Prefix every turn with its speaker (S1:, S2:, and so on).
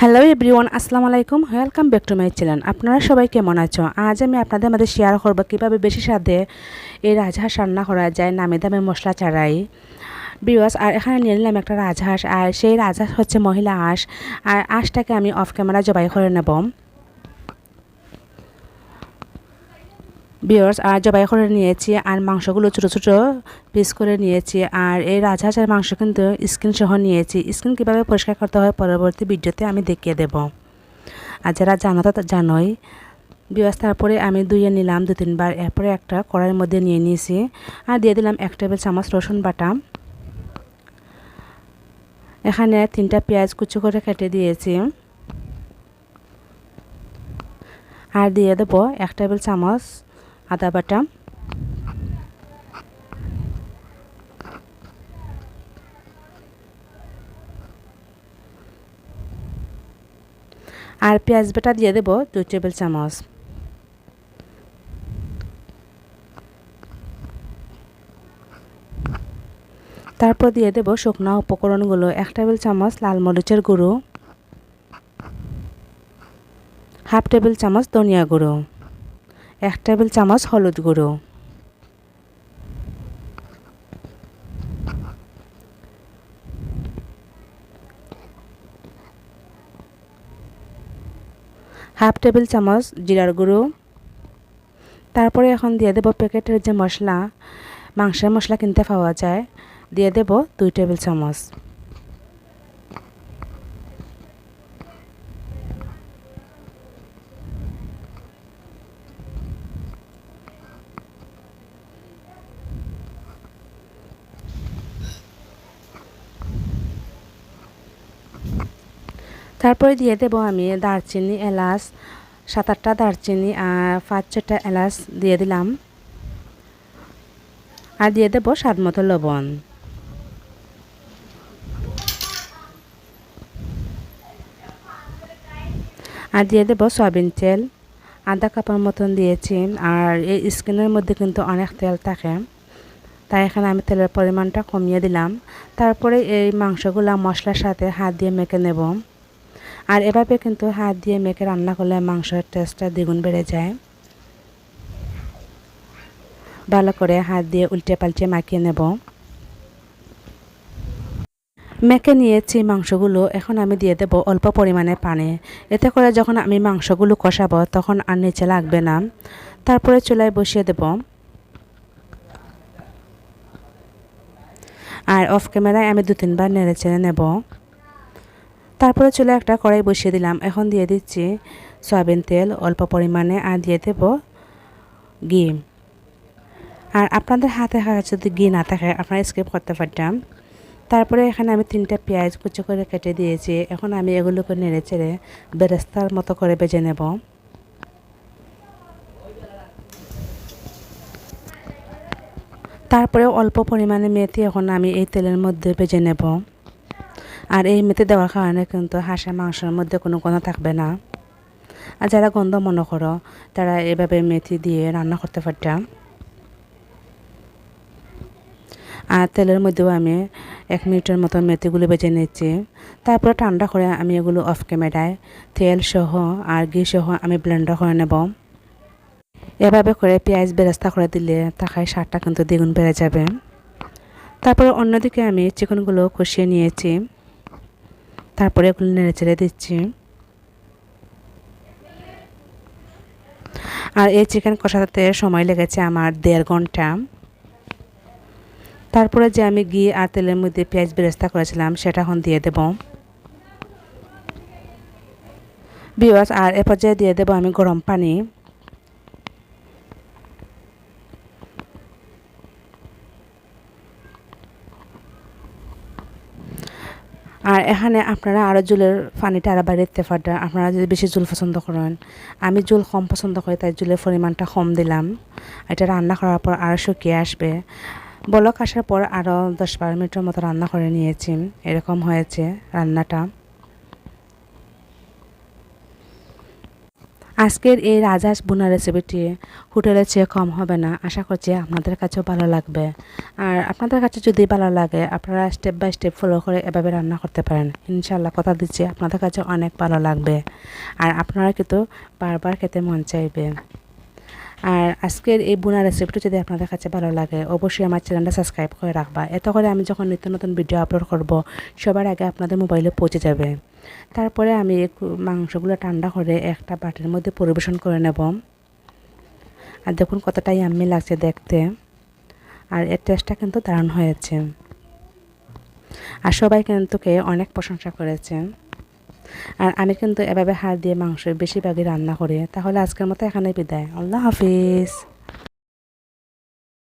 S1: Hello everyone, আসসালামু আলাইকুম। Welcome back to my channel. আপনারা সবাই কেমন আছো? আজ আমি আপনাদের মধ্যে শেয়ার করব কীভাবে বেশি স্বাদে এই রাজহাঁস রান্না করা যায় নামে দামে মশলা ছাড়াই। ভিউয়ার্স, আর এখানে নিয়ে নিলাম একটা রাজহাঁস, আর সেই রাজহাঁস হচ্ছে মহিলা হাঁস। আর হাঁসটাকে আমি অফ ক্যামেরা জবাই করে নেব। ভিউয়ার্স, আর জবাই করে নিয়েছি, আর মাংসগুলো ছোটো ছোটো পিস করে নিয়েছি। আর এই রাজহাঁসের মাংস কিন্তু স্কিন সহ নিয়েছি। স্কিন কীভাবে পরিষ্কার করতে হয় পরবর্তী ভিডিওতে আমি দেখিয়ে দেব। আর যারা জানো তা জানোই। ভিউয়ার্স, তারপরে আমি ধুয়ে নিলাম 2-3 বার। এরপরে একটা কড়াইয়ের মধ্যে নিয়ে নিয়েছি আর দিয়ে দিলাম 1 টেবিল চামচ রসুন বাটা। এখানে 3টা পেঁয়াজ কুচি করে কেটে দিয়েছি। আর দিয়ে দেবো 1 টেবিল চামচ আদা বাটা। আর পেঁয়াজ বাটা দিয়ে দেবো 2 টেবিল চামচ। তারপর দিয়ে দেব শুকনো উপকরণগুলো: 1 টেবিল চামচ লাল মরিচের গুঁড়ো, 1/2 টেবিল চামচ ধনিয়া গুঁড়ো, 1 টেবিল চামচ হলুদ গুঁড়ো, 1/2 টেবিল চামচ জিরার গুঁড়ো। তারপরে এখন দিয়ে দেব প্যাকেটের যে মশলা, মাংসের মশলা কিনতে পাওয়া যায়, দিয়ে দেব 2 টেবিল চামচ। তারপরে দিয়ে দেব আমি দারচিনি, এলাচ, 7-8টা দারচিনি আর 5-6টা এলাচ দিয়ে দিলাম। আর দিয়ে দেব স্বাদ মতো লবণ। আর দিয়ে দেব সয়াবিন তেল, আধা কাপের মতন দিয়েছি। আর এই স্কিনের মধ্যে কিন্তু অনেক তেল থাকে, তাই এখানে আমি তেলের পরিমাণটা কমিয়ে দিলাম। তারপরে এই মাংসগুলা মশলার সাথে হাত দিয়ে মেখে নেব। আর এভাবে কিন্তু হাত দিয়ে মেখে রান্না করলে মাংসের টেস্টটা দ্বিগুণ বেড়ে যায়। ভালো করে হাত দিয়ে উল্টে পাল্টে মাখিয়ে নেব। মেখে নিয়েছি মাংসগুলো। এখন আমি দিয়ে দেব অল্প পরিমাণে পানি। এতে করে যখন আমি মাংসগুলো কষাবো তখন আর নিচে লাগবে না। তারপরে চুলায় বসিয়ে দেব। আর অফ ক্যামেরায় আমি 2-3 বার নেড়ে চেড়ে নেব। তারপরে চুলায় একটা কড়াই বসিয়ে দিলাম। এখন দিয়ে দিচ্ছি সয়াবিন তেল অল্প পরিমাণে, আর দিয়ে দেব ঘি। আর আপনাদের হাতে যদি ঘি না থাকে আপনারা স্কিপ করতে পারতাম। তারপরে এখানে আমি 3টা পেঁয়াজ কুচি করে কেটে দিয়েছি। এখন আমি এগুলোকে নেড়ে চেড়ে বেরেস্তার মতো করে ভেজে নেব। তারপরে অল্প পরিমাণে মেথি এখন আমি এই তেলের মধ্যে ভেজে নেব। আর এই মেথি দেওয়ার কারণে কিন্তু হাঁসের মাংসের মধ্যে কোনো গন্ধ থাকবে না। আর যারা গন্ধ মনে করো তারা এভাবে মেথি দিয়ে রান্না করতে পারতাম। আর তেলের মধ্যেও আমি 1 মিনিটের মতো মেথিগুলো ভেজে নিচ্ছি। তারপরে ঠান্ডা করে আমি এগুলো অফ ক্যামেরায় তেল সহ আর ঘি সহ আমি ব্লেন্ডার করে নেব। এভাবে করে পেঁয়াজ বেরেস্তা করে দিলে তাকায় স্বাদটা কিন্তু দ্বিগুণ বেড়ে যাবে। তারপরে অন্যদিকে আমি চিকেনগুলো কষিয়ে নিয়েছি। তারপরে এগুলো নেড়ে চেড়ে দিচ্ছি। আর এই চিকেন কষাতে সময় লেগেছে আমার 1.5 ঘন্টা। তারপরে যে আমি ঘি আর তেলের মধ্যে পেঁয়াজ বেরেস্তা করেছিলাম সেটা এখন দিয়ে দেব। ভিউয়ার্স, আর এ পর্যায়ে দিয়ে দেব আমি গরম পানি। আর এখানে আপনারা আরও ঝোলের পানিটা আরও বাড়িয়ে দিতে পারবেন আপনারা যদি বেশি ঝোল পছন্দ করেন। আমি ঝোল কম পছন্দ করি, তাই ঝোলের পরিমাণটা কম দিলাম। এটা রান্না করার পর আরও শুকিয়ে আসবে। বলক আসার পর আরও 10-12 মিনিটের মতো রান্না করে নিয়েছি। এরকম হয়েছে রান্নাটা। আজকের এই রাজহাঁস বোনা রেসিপিটি হোটেলের চেয়ে কম হবে না, আশা করছি আপনাদের কাছেও ভালো লাগবে। আর আপনাদের কাছে যদি ভালো লাগে আপনারা স্টেপ বাই স্টেপ ফলো করে এভাবে রান্না করতে পারেন, ইনশাল্লাহ কথা দিচ্ছি আপনাদের কাছে অনেক ভালো লাগবে আর আপনারা কিন্তু বারবার খেতে মন চাইবে। আর আজকের এই বোনা রেসিপিটি যদি আপনাদের কাছে ভালো লাগে অবশ্যই আমার চ্যানেলটা সাবস্ক্রাইব করে রাখবা, এত করে আমি যখন নিত্য নতুন ভিডিও আপলোড করব সবার আগে আপনাদের মোবাইলে পৌঁছে যাবে। তারপরে আমি মাংসগুলো ঠান্ডা করে একটা বাটির মধ্যে পরিবেশন করে নেব। আর দেখুন কতটাই ইয়াম্মি লাগছে দেখতে, আর এর টেস্টটা কিন্তু দারুণ হয়েছে আর সবাই কিন্তু খেয়ে অনেক প্রশংসা করেছেন। আর আমি কিন্তু এভাবে হাড় দিয়ে মাংস বেশিরভাগই রান্না করি। তাহলে আজকের মতো এখানে বিদায়, আল্লাহ হাফিজ।